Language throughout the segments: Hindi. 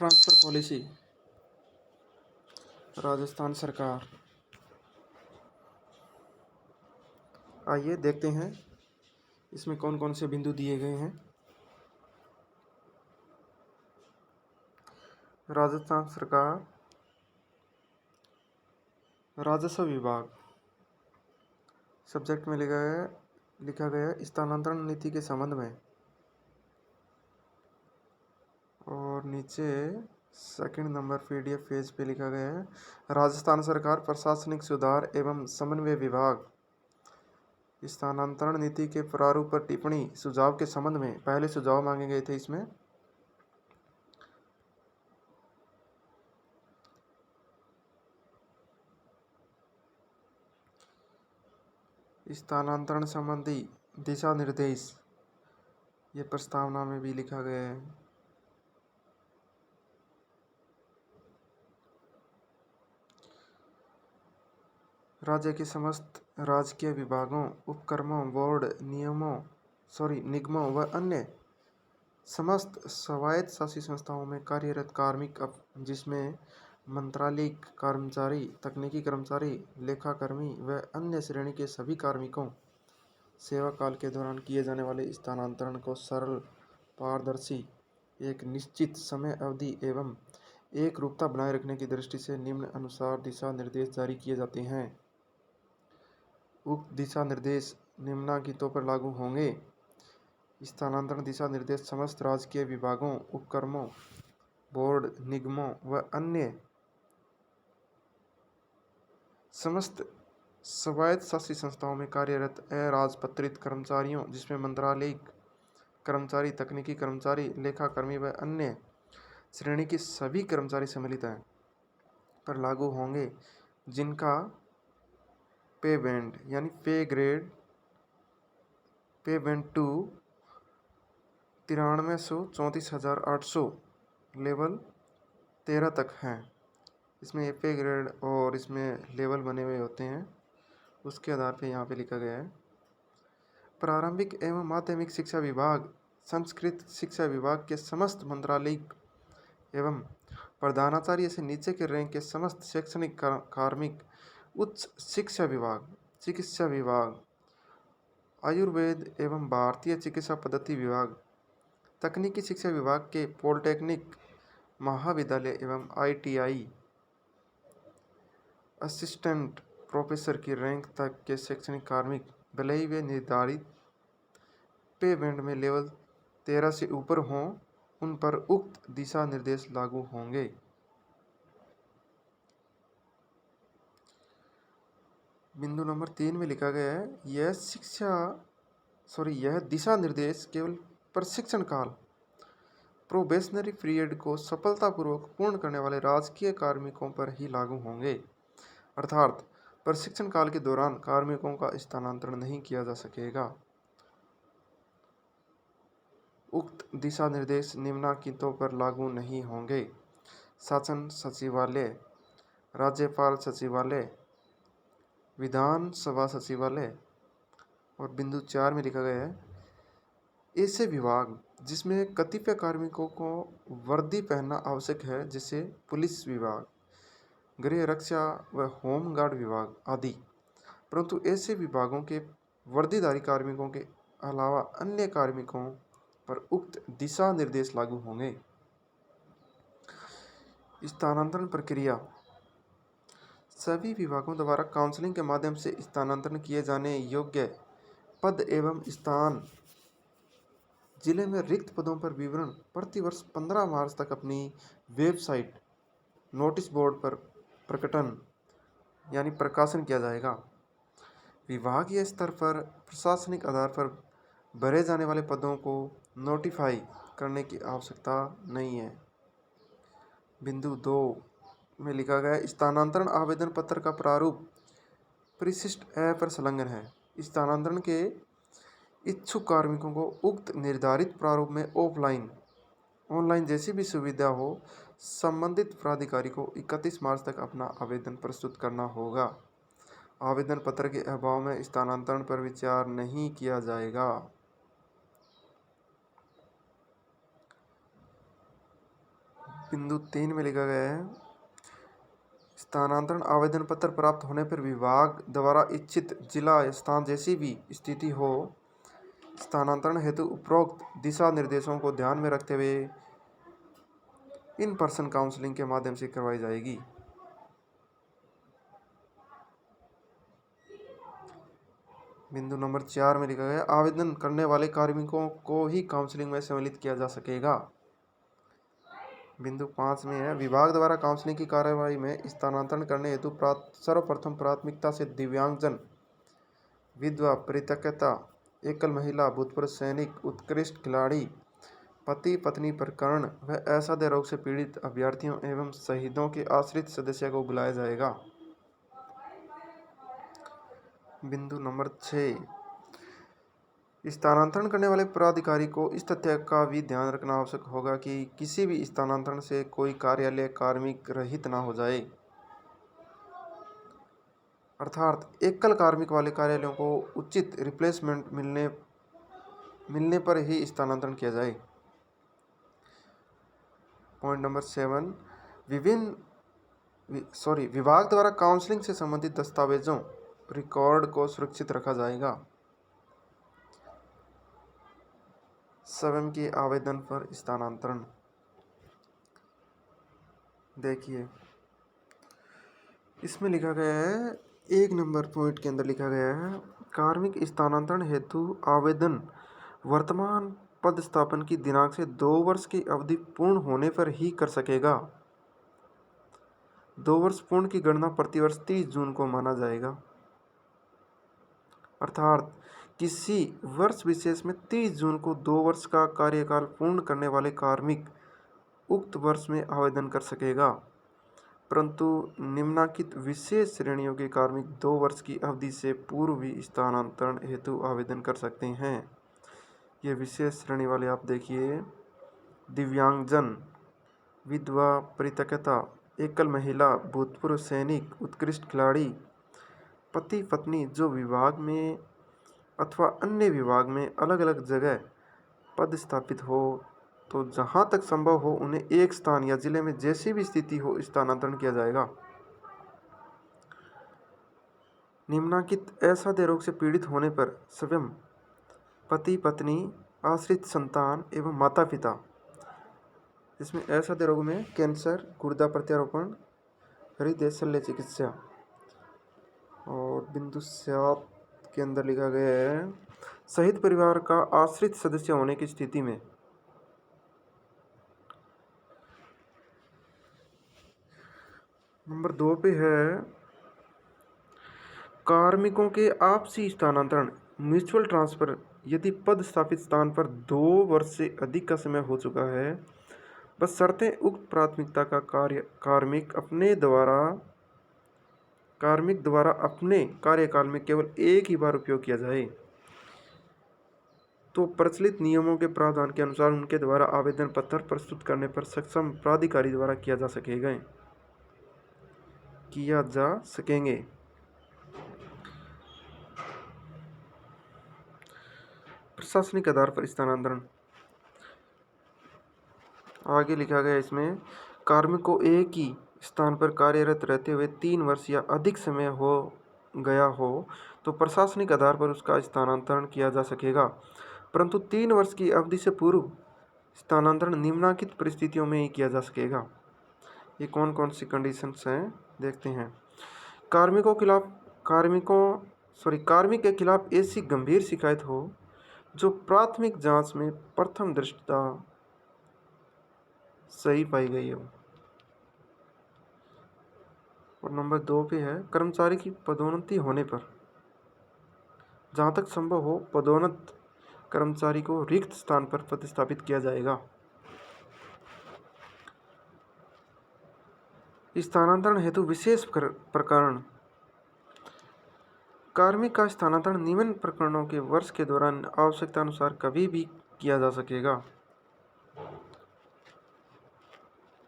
ट्रांसफ़र पॉलिसी राजस्थान सरकार। आइए देखते हैं इसमें कौन कौन से बिंदु दिए गए हैं। राजस्थान सरकार राजस्व विभाग। सब्जेक्ट में लिखा गया स्थानांतरण नीति के संबंध में, और नीचे सेकंड नंबर PDF पेज पे लिखा गया है राजस्थान सरकार प्रशासनिक सुधार एवं समन्वय विभाग स्थानांतरण नीति के प्रारूप पर टिप्पणी सुझाव के संबंध में। पहले सुझाव मांगे गए थे इसमें। स्थानांतरण संबंधी दिशा निर्देश ये प्रस्तावना में भी लिखा गया है। राज्य के समस्त राजकीय विभागों, उपक्रमों, बोर्ड, निगमों व अन्य समस्त स्वायत्त शासी संस्थाओं में कार्यरत कार्मिक जिसमें मंत्रालयिक कर्मचारी, तकनीकी कर्मचारी, लेखाकर्मी व अन्य श्रेणी के सभी कार्मिकों सेवा काल के दौरान किए जाने वाले स्थानांतरण को सरल, पारदर्शी, एक निश्चित समय अवधि एवं एक रूपता बनाए रखने की दृष्टि से निम्न अनुसार दिशा निर्देश जारी किए जाते हैं। उक्त दिशा निर्देश निम्नलिखितों पर लागू होंगे। स्थानांतरण दिशा निर्देश समस्त राजकीय विभागों, उपक्रमों, बोर्ड, निगमों व अन्य समस्त स्वायत्त शासी संस्थाओं में कार्यरत अराजपत्रित कर्मचारियों जिसमें मंत्रालयिक कर्मचारी, तकनीकी कर्मचारी, लेखाकर्मी व अन्य श्रेणी के सभी कर्मचारी सम्मिलित हैं पर लागू होंगे, जिनका पे बैंड यानी पे ग्रेड पे बैंड 2 93,34,800 लेवल 13 तक हैं। इसमें पे ग्रेड और इसमें लेवल बने हुए होते हैं, उसके आधार पे यहाँ पे लिखा गया है। प्रारंभिक एवं माध्यमिक शिक्षा विभाग, संस्कृत शिक्षा विभाग के समस्त मंत्रालयिक एवं प्रधानाचार्य से नीचे के रैंक के समस्त शैक्षणिक कार्मिक, उच्च शिक्षा विभाग, चिकित्सा विभाग, आयुर्वेद एवं भारतीय चिकित्सा पद्धति विभाग, तकनीकी शिक्षा विभाग के पॉलिटेक्निक महाविद्यालय एवं ITI असिस्टेंट प्रोफेसर की रैंक तक के शैक्षणिक कार्मिक भले ही वे निर्धारित पे बैंड में लेवल 13 से ऊपर हों, उन पर उक्त दिशा निर्देश लागू होंगे। बिंदु नंबर 3 में लिखा गया है यह दिशा निर्देश केवल प्रशिक्षण काल, प्रोबेशनरी पीरियड को सफलतापूर्वक पूर्ण करने वाले राजकीय कार्मिकों पर ही लागू होंगे। अर्थात प्रशिक्षण काल के दौरान कार्मिकों का स्थानांतरण नहीं किया जा सकेगा। उक्त दिशा निर्देश निम्नलिखितों पर लागू नहीं होंगे। शासन सचिवालय, राज्यपाल सचिवालय, विधानसभा सचिवालय। और बिंदु 4 में लिखा गया है ऐसे विभाग जिसमें कतिपय कार्मिकों को वर्दी पहनना आवश्यक है, जैसे पुलिस विभाग, गृह रक्षा व होम गार्ड विभाग आदि, परंतु ऐसे विभागों के वर्दीधारी कार्मिकों के अलावा अन्य कार्मिकों पर उक्त दिशा निर्देश लागू होंगे। स्थानांतरण प्रक्रिया, सभी विभागों द्वारा काउंसलिंग के माध्यम से स्थानांतरण किए जाने योग्य पद एवं स्थान, जिले में रिक्त पदों पर विवरण प्रतिवर्ष 15 मार्च तक अपनी वेबसाइट नोटिस बोर्ड पर प्रकटन यानी प्रकाशन किया जाएगा। विभागीय स्तर पर प्रशासनिक आधार पर भरे जाने वाले पदों को नोटिफाई करने की आवश्यकता नहीं है। बिंदु 2 में लिखा गया स्थानांतरण आवेदन पत्र का प्रारूप परिशिष्ट A पर संलग्न है। स्थानांतरण के इच्छुक कार्मिकों को उक्त निर्धारित प्रारूप में ऑनलाइन जैसी भी सुविधा हो, संबंधित प्राधिकारी को 31 मार्च तक अपना आवेदन प्रस्तुत करना होगा। आवेदन पत्र के अभाव में स्थानांतरण पर विचार नहीं किया जाएगा। बिंदु 3 में लिखा गया है, स्थानांतरण आवेदन पत्र प्राप्त होने पर विभाग द्वारा इच्छित जिला या स्थान जैसी भी स्थिति हो, स्थानांतरण हेतु उपरोक्त दिशा निर्देशों को ध्यान में रखते हुए इन पर्सन काउंसलिंग के माध्यम से करवाई जाएगी। बिंदु नंबर 4 में लिखा गया, आवेदन करने वाले कार्मिकों को ही काउंसलिंग में सम्मिलित किया जा सकेगा। बिंदु 5 में है, विभाग द्वारा काउंसलिंग की कार्यवाही में स्थानांतरण करने हेतु सर्वप्रथम प्राथमिकता से दिव्यांगजन, विधवा, परित्यक्ता, एकल महिला, भूतपूर्व सैनिक, उत्कृष्ट खिलाड़ी, पति पत्नी प्रकरण व असाध्य रोग से पीड़ित अभ्यर्थियों एवं शहीदों के आश्रित सदस्य को बुलाया जाएगा। बिंदु नंबर 6, स्थानांतरण करने वाले पदाधिकारी को इस तथ्य का भी ध्यान रखना आवश्यक होगा कि किसी भी स्थानांतरण से कोई कार्यालय कार्मिक रहित ना हो जाए, अर्थात एकल कार्मिक वाले कार्यालयों को उचित रिप्लेसमेंट मिलने पर ही स्थानांतरण किया जाए। पॉइंट नंबर 7, विभाग द्वारा काउंसलिंग से संबंधित दस्तावेजों रिकॉर्ड को सुरक्षित रखा जाएगा। स्वयं के आवेदन पर स्थानांतरण देखिए, इसमें लिखा गया है, 1 नंबर पॉइंट के अंदर लिखा गया है, कार्मिक स्थानांतरण हेतु आवेदन वर्तमान पदस्थापन की दिनांक से 2 वर्ष की अवधि पूर्ण होने पर ही कर सकेगा। 2 वर्ष पूर्ण की गणना प्रतिवर्ष 30 जून को माना जाएगा, अर्थात किसी वर्ष विशेष में 30 जून को 2 वर्ष का कार्यकाल पूर्ण करने वाले कार्मिक उक्त वर्ष में आवेदन कर सकेगा, परंतु निम्नलिखित विशेष श्रेणियों के कार्मिक 2 वर्ष की अवधि से पूर्व भी स्थानांतरण हेतु आवेदन कर सकते हैं। ये विशेष श्रेणी वाले आप देखिए, दिव्यांगजन, विधवा, परित्यक्ता, एकल महिला, भूतपूर्व सैनिक, उत्कृष्ट खिलाड़ी, पति पत्नी जो विभाग में अथवा अन्य विभाग में अलग अलग जगह पदस्थापित हो, तो जहां तक संभव हो उन्हें एक स्थान या जिले में जैसी भी स्थिति हो स्थानांतरण किया जाएगा। निम्नलिखित असाध्य रोग से पीड़ित होने पर स्वयं, पति पत्नी, आश्रित संतान एवं माता पिता, इसमें असाध्य रोग में कैंसर, गुर्दा प्रत्यारोपण, हृदय शल्य चिकित्सा। और बिंदु 7 के अंदर लिखा गया है, शहीद परिवार का आश्रित सदस्य होने की स्थिति में नंबर 2 पे है, कार्मिकों के आपसी स्थानांतरण म्यूचुअल ट्रांसफर यदि पदस्थापित स्थान पर 2 वर्ष से अधिक का समय हो चुका है, बस शर्तें उक्त प्राथमिकता का कार्मिक द्वारा अपने कार्यकाल में केवल एक ही बार उपयोग किया जाए, तो प्रचलित नियमों के प्रावधान के अनुसार उनके द्वारा आवेदन पत्र प्रस्तुत करने पर सक्षम प्राधिकारी द्वारा किया जा सकेंगे। प्रशासनिक आधार पर स्थानांतरण आगे लिखा गया, इसमें कार्मिक को एक ही स्थान पर कार्यरत रहते हुए 3 वर्ष या अधिक समय हो गया हो तो प्रशासनिक आधार पर उसका स्थानांतरण किया जा सकेगा, परंतु 3 वर्ष की अवधि से पूर्व स्थानांतरण निम्नलिखित परिस्थितियों में ही किया जा सकेगा। ये कौन कौन सी कंडीशंस हैं देखते हैं। कार्मिक के खिलाफ ऐसी गंभीर शिकायत हो जो प्राथमिक जांच में प्रथम दृष्टया सही पाई गई हो। और नंबर 2 पे है, कर्मचारी की पदोन्नति होने पर जहाँ तक संभव हो पदोन्नत कर्मचारी को रिक्त स्थान पर प्रतिस्थापित किया जाएगा। स्थानांतरण हेतु विशेष प्रकरण, कार्मिक का स्थानांतरण निम्न प्रकरणों के वर्ष के दौरान आवश्यकता अनुसार कभी भी किया जा सकेगा।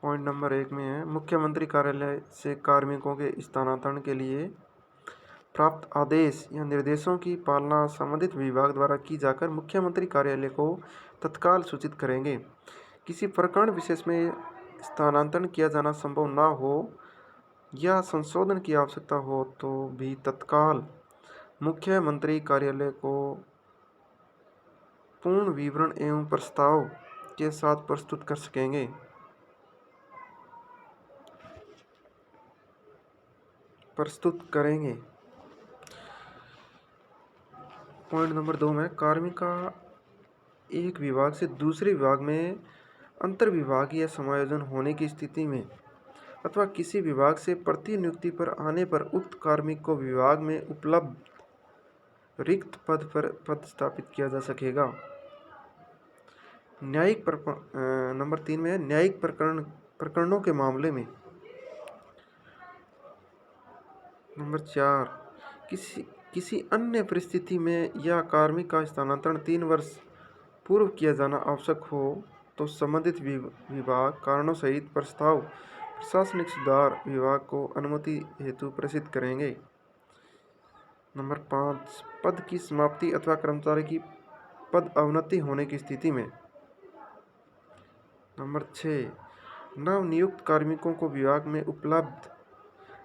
पॉइंट नंबर 1 में है, मुख्यमंत्री कार्यालय से कार्मिकों के स्थानांतरण के लिए प्राप्त आदेश या निर्देशों की पालना संबंधित विभाग द्वारा की जाकर मुख्यमंत्री कार्यालय को तत्काल सूचित करेंगे। किसी प्रकरण विशेष में स्थानांतरण किया जाना संभव न हो या संशोधन की आवश्यकता हो तो भी तत्काल मुख्यमंत्री कार्यालय को पूर्ण विवरण एवं प्रस्ताव के साथ प्रस्तुत कर सकेंगे। प्रस्तुत करेंगे। पॉइंट नंबर 2 में कार्मिक का एक विभाग से दूसरे विभाग में अंतर विभागीय समायोजन होने की स्थिति में अथवा किसी विभाग से प्रतिनियुक्ति पर आने पर उक्त कार्मिक को विभाग में उपलब्ध रिक्त पद पर पदस्थापित किया जा सकेगा। न्यायिक नंबर 3 में न्यायिक प्रकरणों के मामले में। नंबर 4 किसी अन्य परिस्थिति में या कार्मिक का स्थानांतरण 3 वर्ष पूर्व किया जाना आवश्यक हो तो संबंधित विभाग कारणों सहित प्रस्ताव प्रशासनिक सुधार विभाग को अनुमति हेतु प्रेषित करेंगे। नंबर 5 पद की समाप्ति अथवा कर्मचारी की पद अवनति होने की स्थिति में। नंबर 6 नवनियुक्त कार्मिकों को विभाग में उपलब्ध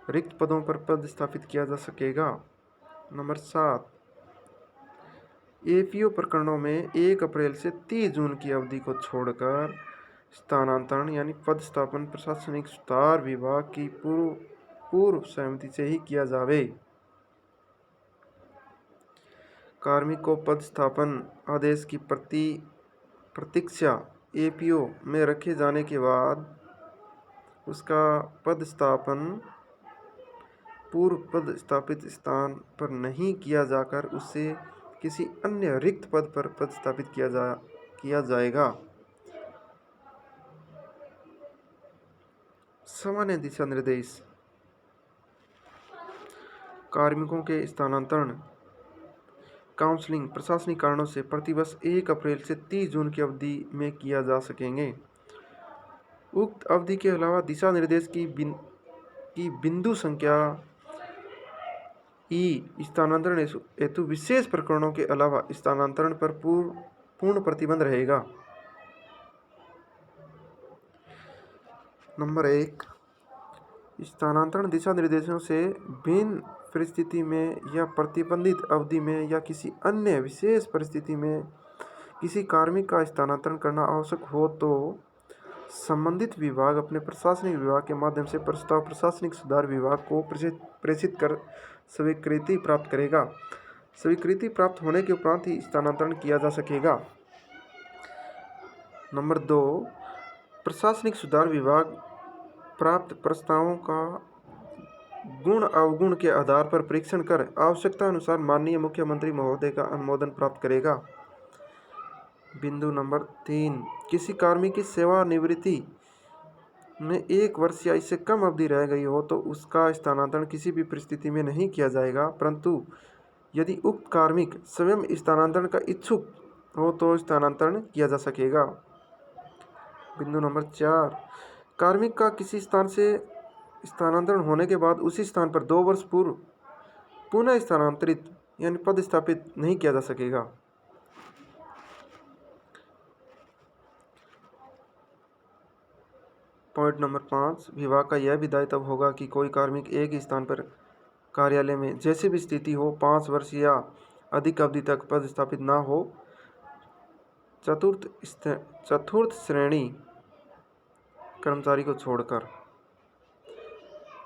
रिक्त पदों पर पदस्थापित किया जा सकेगा। नंबर 7 एपीओ प्रकरणों में 1 अप्रैल से 30 जून की अवधि को छोड़कर स्थानांतरण यानी पदस्थापन प्रशासनिक सुधार विभाग की पूर्व सहमति से ही किया जावे। कार्मिक को पदस्थापन आदेश की प्रतीक्षा एपीओ में रखे जाने के बाद उसका पदस्थापन पूर्व पदस्थापित स्थान पर नहीं किया जाकर उसे किसी अन्य रिक्त पद पर पदस्थापित किया जाएगा। सामान्य दिशा निर्देश कार्मिकों के स्थानांतरण काउंसलिंग प्रशासनिक कारणों से प्रतिवर्ष 1 अप्रैल से 30 जून की अवधि में किया जा सकेंगे। उक्त अवधि के अलावा दिशा निर्देश की बिंदु संख्या स्थानांतरण हेतु विशेष प्रकरणों के अलावा स्थानांतरण पर पूर्ण प्रतिबंध रहेगा। नंबर 1 स्थानांतरण दिशा निर्देशों से भिन्न परिस्थिति में या प्रतिबंधित अवधि में या किसी अन्य विशेष परिस्थिति में किसी कार्मिक का स्थानांतरण करना आवश्यक हो तो संबंधित विभाग अपने प्रशासनिक विभाग के माध्यम से प्रस्ताव प्रशासनिक सुधार विभाग को प्रेषित कर स्वीकृति प्राप्त करेगा। स्वीकृति प्राप्त होने के उपरांत ही स्थानांतरण किया जा सकेगा। नंबर 2 प्रशासनिक सुधार विभाग प्राप्त प्रस्तावों का गुण अवगुण के आधार पर परीक्षण कर आवश्यकता अनुसार माननीय मुख्यमंत्री महोदय का अनुमोदन प्राप्त करेगा। बिंदु नंबर 3 किसी कार्मिक की सेवानिवृत्ति में 1 वर्ष या इससे कम अवधि रह गई हो तो उसका स्थानांतरण किसी भी परिस्थिति में नहीं किया जाएगा, परंतु यदि उक्त कार्मिक स्वयं स्थानांतरण का इच्छुक हो तो स्थानांतरण किया जा सकेगा। बिंदु नंबर 4 कार्मिक का किसी स्थान से स्थानांतरण होने के बाद उसी स्थान पर 2 वर्ष पूर्व पुनः स्थानांतरित यानी पदस्थापित नहीं किया जा सकेगा। पॉइंट नंबर 5 विभाग का यह भी दायित्व होगा कि कोई कार्मिक एक ही स्थान पर कार्यालय में जैसी भी स्थिति हो 5 वर्ष या अधिक अवधि तक पदस्थापित न हो। चतुर्थ श्रेणी कर्मचारी को छोड़कर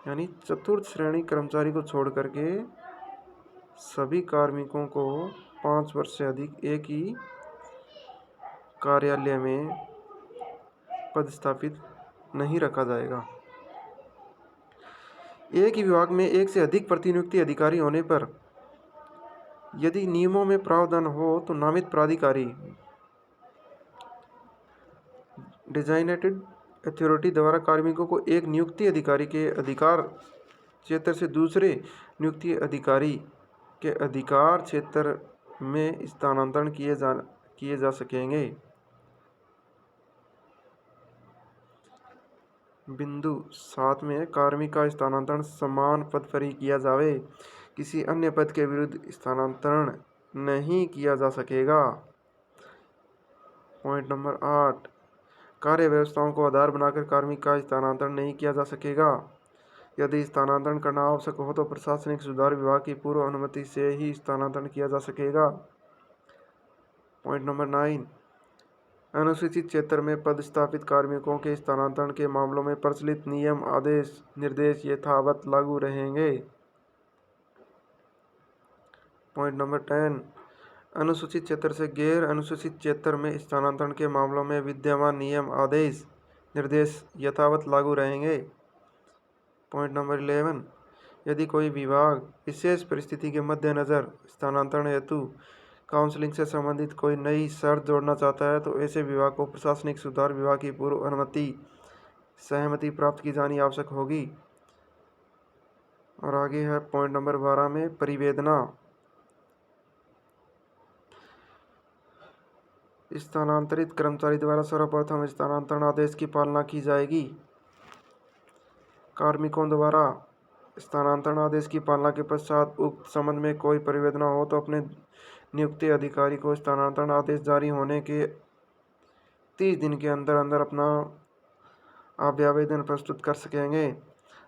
यानी चतुर्थ श्रेणी कर्मचारी को छोड़ करके सभी कार्मिकों को 5 वर्ष से अधिक एक ही कार्यालय में पदस्थापित नहीं रखा जाएगा। एक ही विभाग में एक से अधिक प्रतिनियुक्ति अधिकारी होने पर यदि नियमों में प्रावधान हो तो नामित प्राधिकारी डेजिग्नेटेड अथॉरिटी द्वारा कार्मिकों को एक नियुक्ति अधिकारी के अधिकार क्षेत्र से दूसरे नियुक्ति अधिकारी के अधिकार क्षेत्र में स्थानांतरण किए जा सकेंगे। बिंदु 7 में कार्मिक का स्थानांतरण समान पद पर ही किया जावे, किसी अन्य पद के विरुद्ध स्थानांतरण नहीं किया जा सकेगा। पॉइंट नंबर 8 कार्य व्यवस्थाओं को आधार बनाकर कार्मिक का स्थानांतरण नहीं किया जा सकेगा। यदि स्थानांतरण करना आवश्यक हो तो प्रशासनिक सुधार विभाग की पूर्व अनुमति से ही स्थानांतरण किया जा सकेगा। पॉइंट नंबर 9, अनुसूचित क्षेत्र में पदस्थापित कार्मिकों के स्थानांतरण के मामलों में प्रचलित नियम, आदेश, निर्देश यथावत लागू रहेंगे। पॉइंट नंबर 10, अनुसूचित क्षेत्र से गैर अनुसूचित क्षेत्र में स्थानांतरण के मामलों में विद्यमान नियम, आदेश, निर्देश यथावत लागू रहेंगे। पॉइंट नंबर 11, यदि कोई विभाग विशेष परिस्थिति के मद्देनज़र स्थानांतरण हेतु काउंसलिंग से संबंधित कोई नई शर्त जोड़ना चाहता है तो ऐसे विभाग को प्रशासनिक सुधार विभाग की पूर्व अनुमति सहमति प्राप्त की जानी आवश्यक होगी। और आगे है पॉइंट नंबर 12 में परिवेदना। स्थानांतरित कर्मचारी द्वारा सर्वप्रथम स्थानांतरण आदेश की पालना की जाएगी। कार्मिकों द्वारा स्थानांतरण आदेश की पालना के पश्चात उक्त संबंध में कोई परिवेदना हो तो अपने नियुक्त अधिकारी को स्थानांतरण आदेश जारी होने के 30 दिन के अंदर अंदर अपना अभ्यावेदन प्रस्तुत कर सकेंगे।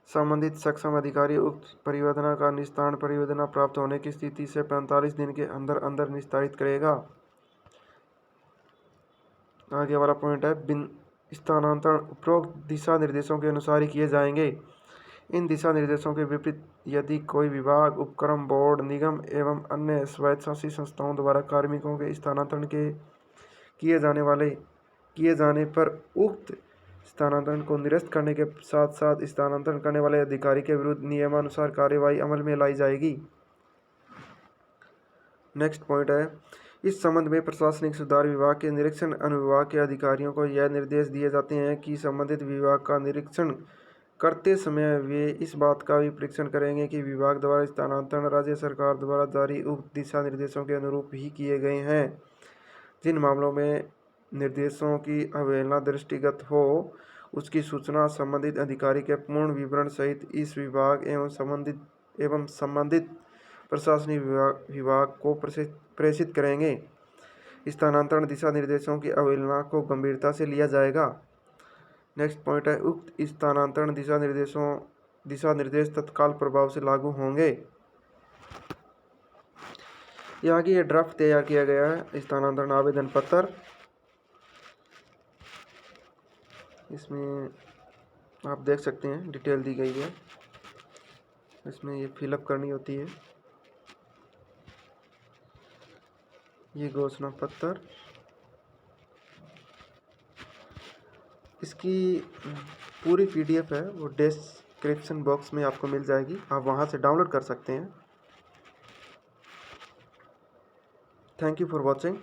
संबंधित सक्षम अधिकारी उक्त परिवेदना का निस्तारण परिवेदना प्राप्त होने की स्थिति से 45 दिन के अंदर अंदर निस्तारित करेगा। आगे वाला पॉइंट है स्थानांतरण उपरोक्त दिशा निर्देशों के अनुसार ही किए जाएंगे। इन दिशा निर्देशों के विपरीत यदि कोई विभाग, उपक्रम, बोर्ड, निगम एवं अन्य स्वायत्तशासी संस्थाओं द्वारा कार्मिकों के स्थानांतरण के किए जाने पर उक्त स्थानांतरण को निरस्त करने के साथ साथ स्थानांतरण करने वाले अधिकारी के विरुद्ध नियमानुसार कार्यवाही अमल में लाई जाएगी। नेक्स्ट पॉइंट है, इस संबंध में प्रशासनिक सुधार विभाग के निरीक्षण अनुविभाग के अधिकारियों को यह निर्देश दिए जाते हैं कि संबंधित विभाग का निरीक्षण करते समय वे इस बात का भी परीक्षण करेंगे कि विभाग द्वारा स्थानांतरण राज्य सरकार द्वारा जारी उक्त दिशा निर्देशों के अनुरूप ही किए गए हैं। जिन मामलों में निर्देशों की अवहेलना दृष्टिगत हो उसकी सूचना संबंधित अधिकारी के पूर्ण विवरण सहित इस विभाग एवं संबंधित प्रशासनिक विभाग को प्रेषित करेंगे। स्थानांतरण दिशा निर्देशों की अवहेलना को गंभीरता से लिया जाएगा। नेक्स्ट पॉइंट है, उक्त स्थानांतरण दिशा निर्देश तत्काल प्रभाव से लागू होंगे। यह आगे ये ड्राफ्ट तैयार किया गया है स्थानांतरण आवेदन पत्र। इसमें आप देख सकते हैं डिटेल दी गई है, इसमें ये फिलअप करनी होती है। ये घोषणा पत्र, इसकी पूरी PDF है वो डिस्क्रिप्शन बॉक्स में आपको मिल जाएगी, आप वहाँ से डाउनलोड कर सकते हैं। Thank you for watching.